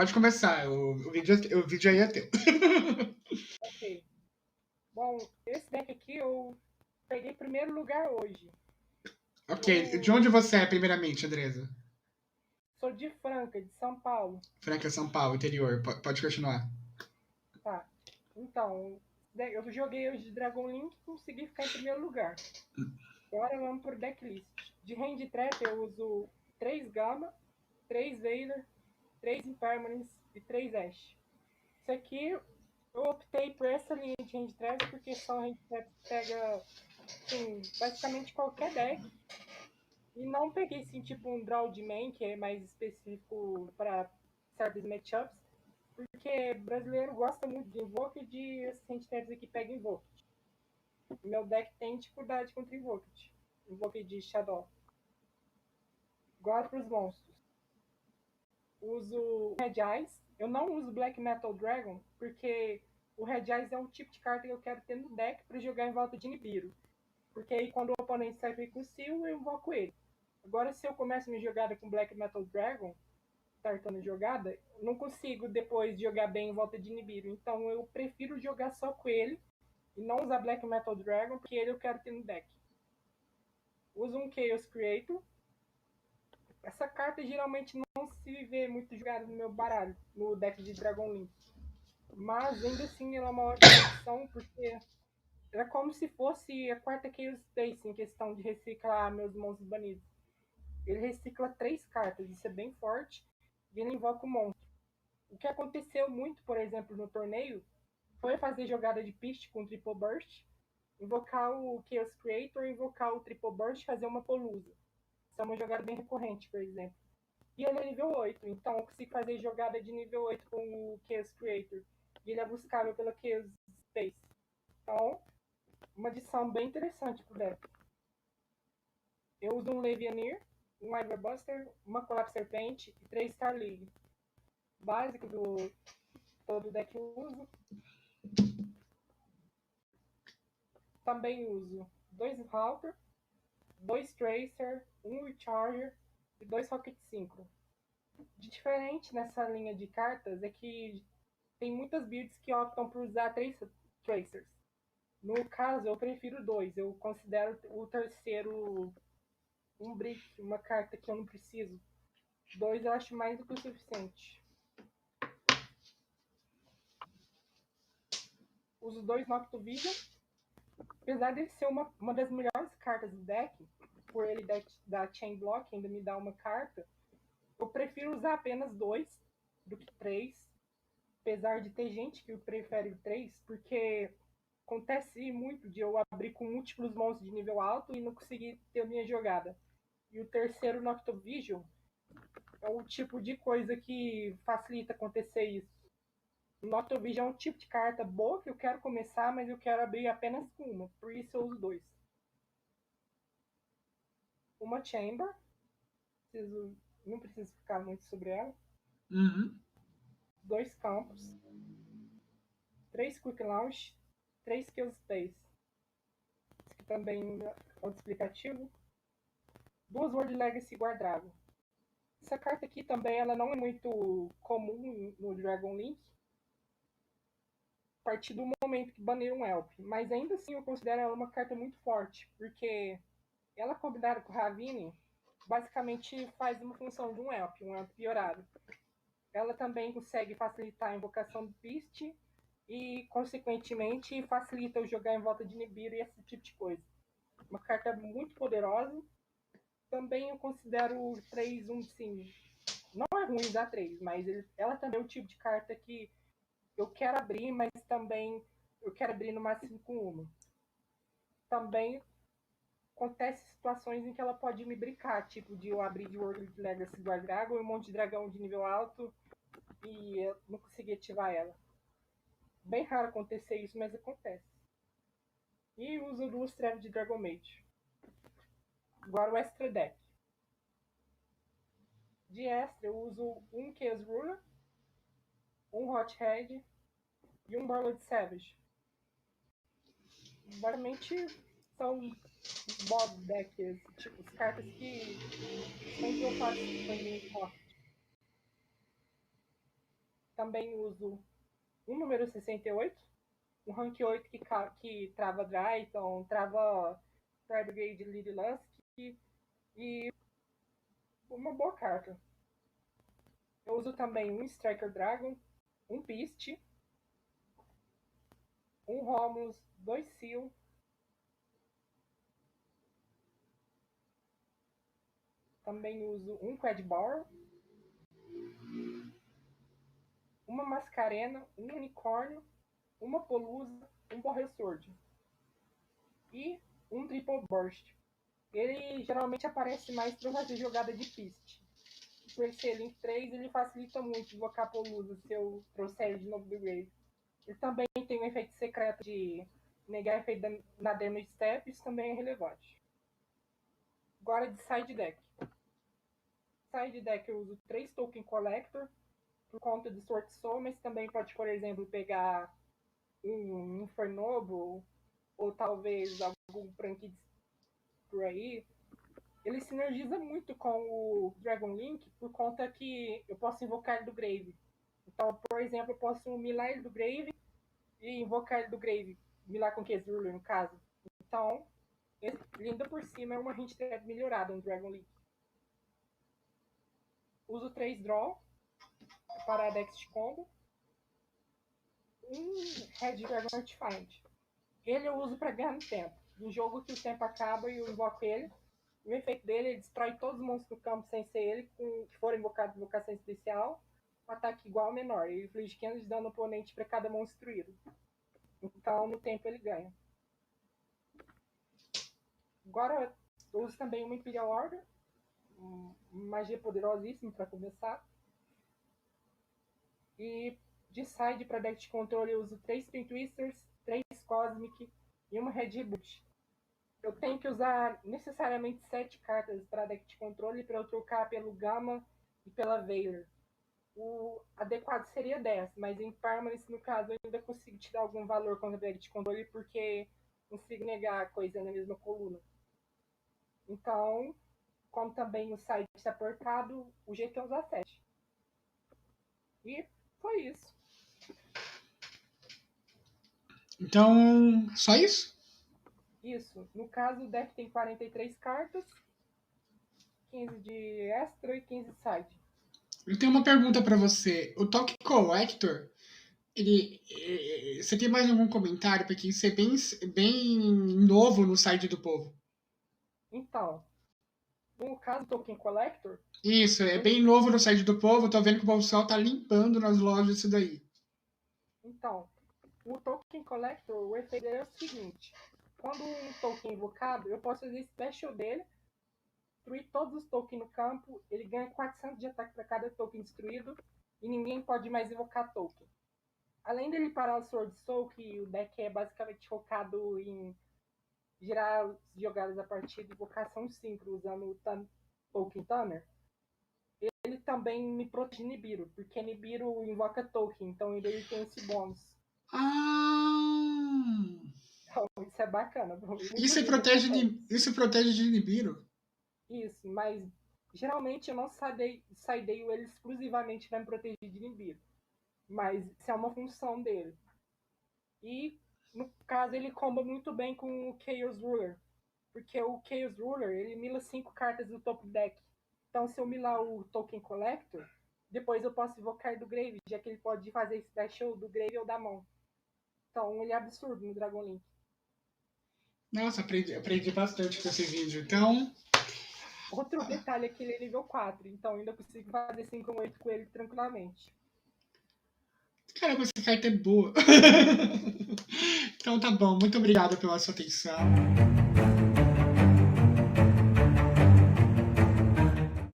Pode começar, o vídeo aí é teu. Ok. Bom, esse deck aqui eu peguei primeiro lugar hoje. Ok, de onde No... você é, primeiramente, Andresa? Sou de Franca, de São Paulo. Franca, São Paulo, interior. Pode continuar. Tá. Então, eu joguei hoje de Dragon Link e consegui ficar em primeiro lugar. Agora vamos pro decklist. De Hand Trap eu uso 3 Gama, 3 Vader, 3 Impermanence e 3 Ash. Isso aqui eu optei por essa linha de Hand Trap porque são Hand Trap que pega assim, basicamente qualquer deck. E não peguei assim, tipo um draw de main, que é mais específico para certos matchups, porque brasileiro gosta muito de Invoke e de assistente devs que pega Invoke. Meu deck tem dificuldade contra Invoke. Invoke de Shadow. Agora para os monstros. Uso Red Eyes. Eu não uso Black Metal Dragon, porque o Red Eyes é um tipo de carta que eu quero ter no deck para jogar em volta de Nibiru. Porque aí quando o oponente sai com o Seal, eu invoco ele. Agora, se eu começo minha jogada com Black Metal Dragon, startando jogada, não consigo depois jogar bem em volta de Nibiru. Então eu prefiro jogar só com ele e não usar Black Metal Dragon, porque ele eu quero ter no deck. Uso um Chaos Creator. Essa carta geralmente não se vê muito jogada no meu baralho, no deck de Dragon Link. Mas ainda assim ela é uma ótima opção, porque é como se fosse a quarta Chaos Space em questão de reciclar meus monstros banidos. Ele recicla 3 cartas, isso é bem forte, e ele invoca o monstro. O que aconteceu muito, por exemplo, no torneio, foi fazer jogada de piste com Triple Burst, invocar o Chaos Creator, invocar o Triple Burst e fazer uma Polusa. Isso é uma jogada bem recorrente, por exemplo. E ele é nível 8, então eu consigo fazer jogada de nível 8 com o Chaos Creator. E ele é buscável pela Chaos Space. Então, uma adição bem interessante pro deck. Eu uso um Levianir, um Everbuster, uma Collapse Serpente e 3 Star League. Básico do todo deck eu uso. Também uso 2 Halter, 2 Tracer, 1 Recharger e 2 Rocket Synchro. De diferente nessa linha de cartas é que tem muitas builds que optam por usar 3 Tracers. No caso, eu prefiro 2. Eu considero o terceiro um brick, uma carta que eu não preciso. 2 eu acho mais do que o suficiente. Uso 2 Noctovision. Apesar de ser uma das melhores cartas do deck, por ele dar Chain Block, ainda me dá uma carta, eu prefiro usar apenas 2 do que 3. Apesar de ter gente que prefere 3, porque acontece muito de eu abrir com múltiplos monstros de nível alto e não conseguir ter a minha jogada. E o terceiro Noctovision é o tipo de coisa que facilita acontecer isso. O Noctovision é um tipo de carta boa que eu quero começar, mas eu quero abrir apenas com uma. Por isso eu uso 2. Uma Chamber. Não preciso ficar muito sobre ela. Uhum. 2 campos. 3 Quick Launch. 3 Kill Space. Isso aqui também é auto-explicativo. 2 World Legacy Guardrago. Essa carta aqui também ela não é muito comum no Dragon Link. A partir do momento que baneram um Elf. Mas ainda assim eu considero ela uma carta muito forte. Porque ela combinada com o Ravine basicamente faz uma função de um Elf piorado. Ela também consegue facilitar a invocação do Beast e, consequentemente, facilita o jogar em volta de Nibiru e esse tipo de coisa. Uma carta muito poderosa. Também eu considero o 3 sim. Não é ruim usar 3, mas ela também é o tipo de carta que eu quero abrir, mas também eu quero abrir no máximo com uma. Também acontece situações em que ela pode me brincar, tipo de eu abrir de World Legacy Guardragon e um monte de dragão de nível alto e eu não consegui ativar ela. Bem raro acontecer isso, mas acontece. E uso 2 Trevas de Dragon Mage. Agora o Extra Deck. De extra eu uso um Chaos Ruler, um Hothead e um Warlord Savage. Basicamente são os boss decks, tipo, as cartas que sempre eu faço com o Rock. também uso um número 68, um rank 8 que trava Dryton, trava Tardigrade Lidilusk e uma boa carta. Eu uso também um Striker Dragon, um Beast, um Romulus, 2 Seal, também uso um Quadball, uma Mascarena, um Unicórnio, uma Polusa, um Borresword e um Triple Burst. Ele geralmente aparece mais para fazer jogada de piste. Por ele ser Link 3, ele facilita muito invocar Polusa se eu trouxer ele de novo do grave. Ele também tem um efeito secreto de negar efeito na damage step, isso também é relevante. Agora de side deck. Side deck eu uso 3 Token Collector por conta de Sword Soul, mas também pode, por exemplo, pegar um Infernoble ou talvez algum Pranked por aí. Ele sinergiza muito com o Dragon Link por conta que eu posso invocar ele do Grave. Então, por exemplo, eu posso milar ele do Grave e invocar ele do Grave. Milar com Case Ruler, no caso. Então, ele ainda por cima é uma hint trap melhorada no Dragon Link. Uso 3 Draw para a Dex de combo. Um Red Dragon Artifind. Ele eu uso para ganhar no tempo. Em jogo que o tempo acaba e eu invoco ele. O efeito dele, ele destrói todos os monstros do campo sem ser ele, que foram invocados de invocação especial. Um ataque igual ou menor. Ele inflige 500 de dano ao oponente para cada monstro destruído. Então, no tempo, ele ganha. Agora, eu uso também uma Imperial Order. Magia poderosíssima para começar. E de side para deck de controle, eu uso 3 Spin Twisters, 3 Cosmic e uma Red Reboot. Eu tenho que usar necessariamente 7 cartas para deck de controle para eu trocar pelo Gamma e pela Veiler. O adequado seria 10, mas em Permanence, no caso, eu ainda consigo te dar algum valor contra deck de controle porque consigo negar a coisa na mesma coluna. Então, como também o site está apertado, o jeito é usar 7. E foi isso. Então, só isso? Isso. No caso, o deck tem 43 cartas, 15 de extra e 15 de side. Eu tenho uma pergunta pra você. O Token Collector, você tem mais algum comentário? Porque isso é bem novo no site do povo. Então, no caso do Token Collector, Isso, é bem novo no site do povo. Eu tô vendo que o pessoal tá limpando nas lojas isso daí. então, o Token Collector, o efeito dele é o seguinte. Quando um token é invocado, eu posso fazer special dele, destruir todos os tokens no campo, ele ganha 400 de ataque para cada token destruído e ninguém pode mais invocar token. Além dele parar o Sword Soul, que o deck é basicamente focado em girar as jogadas a partir de invocação síncro, usando o Token Tamer, ele também me protege Nibiru, porque Nibiru invoca token, então ele tem esse bônus. Ah! Então, isso é bacana. Isso protege de Nibiru? Isso, mas geralmente eu não sideio ele exclusivamente para me proteger de Nibiru. Mas isso é uma função dele. E, no caso, ele comba muito bem com o Chaos Ruler. Porque o Chaos Ruler, ele mila 5 cartas do top deck. Então, se eu milar o Token Collector, depois eu posso invocar do Grave, já que ele pode fazer special do Grave ou da mão. Então, ele é absurdo no Dragon Link. Nossa, aprendi bastante com esse vídeo. Então, Outro detalhe é que ele é nível 4, então ainda consigo fazer 5-8 com ele tranquilamente. caramba, essa carta é boa. Então tá bom, muito obrigado pela sua atenção.